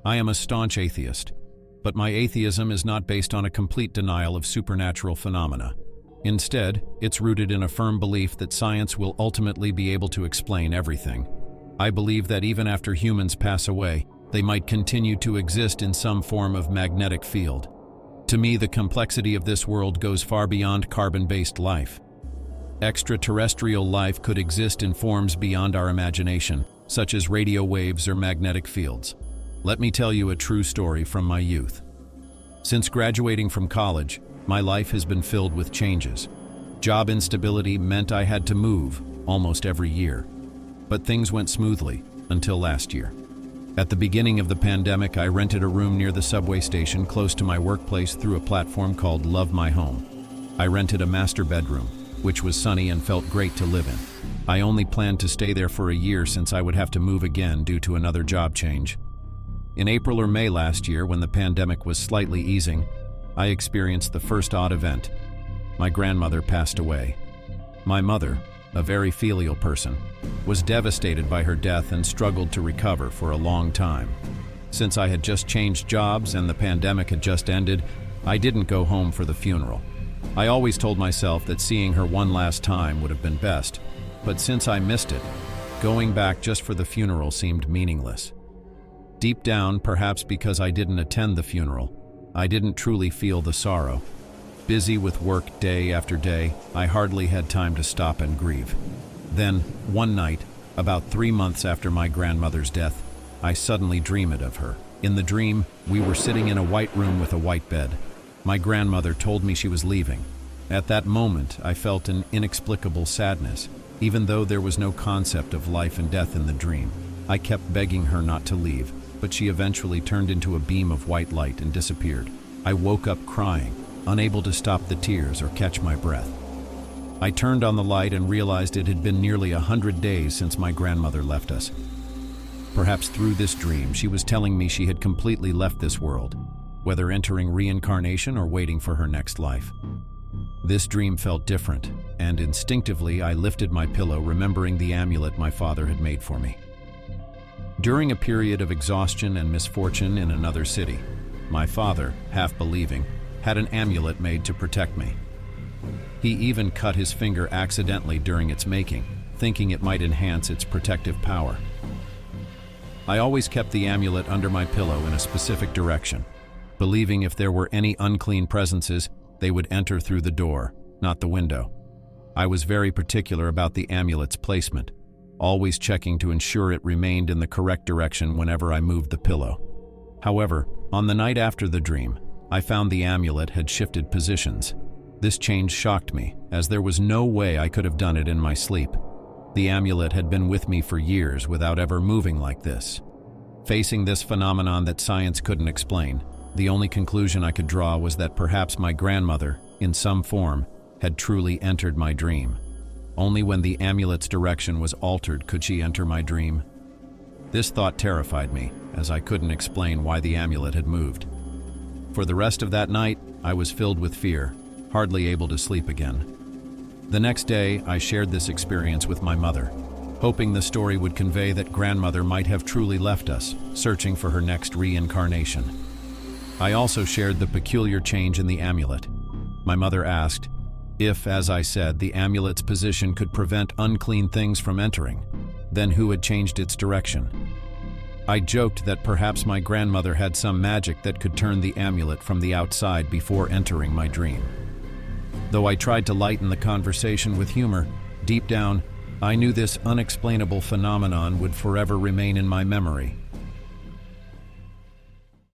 I am a staunch atheist, but my atheism is not based on a complete denial of supernatural phenomena. Instead, it's rooted in a firm belief that science will ultimately be able to explain everything. I believe that even after humans pass away, they might continue to exist in some form of magnetic field. To me, the complexity of this world goes far beyond carbon-based life. Extraterrestrial life could exist in forms beyond our imagination, such as radio waves or magnetic fields. Let me tell you a true story from my youth. Since graduating from college, my life has been filled with changes. Job instability meant I had to move almost every year. But things went smoothly until last year. At the beginning of the pandemic, I rented a room near the subway station close to my workplace through a platform called Love My Home. I rented a master bedroom, which was sunny and felt great to live in. I only planned to stay there for a year since I would have to move again due to another job change. In April or May last year, when the pandemic was slightly easing, I experienced the first odd event. My grandmother passed away. My mother, a very filial person, was devastated by her death and struggled to recover for a long time. Since I had just changed jobs and the pandemic had just ended, I didn't go home for the funeral. I always told myself that seeing her one last time would have been best, but since I missed it, going back just for the funeral seemed meaningless. Deep down, perhaps because I didn't attend the funeral, I didn't truly feel the sorrow. Busy with work day after day, I hardly had time to stop and grieve. Then, one night, about 3 months after my grandmother's death, I suddenly dreamed of her. In the dream, we were sitting in a white room with a white bed. My grandmother told me she was leaving. At that moment, I felt an inexplicable sadness, even though there was no concept of life and death in the dream. I kept begging her not to leave, but she eventually turned into a beam of white light and disappeared. I woke up crying, unable to stop the tears or catch my breath. I turned on the light and realized it had been nearly 100 days since my grandmother left us. Perhaps through this dream, she was telling me she had completely left this world, whether entering reincarnation or waiting for her next life. This dream felt different, and instinctively I lifted my pillow, remembering the amulet my father had made for me. During a period of exhaustion and misfortune in another city, my father, half believing, had an amulet made to protect me. He even cut his finger accidentally during its making, thinking it might enhance its protective power. I always kept the amulet under my pillow in a specific direction, believing if there were any unclean presences, they would enter through the door, not the window. I was very particular about the amulet's placement, always checking to ensure it remained in the correct direction whenever I moved the pillow. However, on the night after the dream, I found the amulet had shifted positions. This change shocked me, as there was no way I could have done it in my sleep. The amulet had been with me for years without ever moving like this. Facing this phenomenon that science couldn't explain, the only conclusion I could draw was that perhaps my grandmother, in some form, had truly entered my dream. Only when the amulet's direction was altered could she enter my dream. This thought terrified me, as I couldn't explain why the amulet had moved. For the rest of that night, I was filled with fear, hardly able to sleep again. The next day, I shared this experience with my mother, hoping the story would convey that grandmother might have truly left us, searching for her next reincarnation. I also shared the peculiar change in the amulet. My mother asked if, as I said, the amulet's position could prevent unclean things from entering, then who had changed its direction? I joked that perhaps my grandmother had some magic that could turn the amulet from the outside before entering my dream. Though I tried to lighten the conversation with humor, deep down, I knew this unexplainable phenomenon would forever remain in my memory.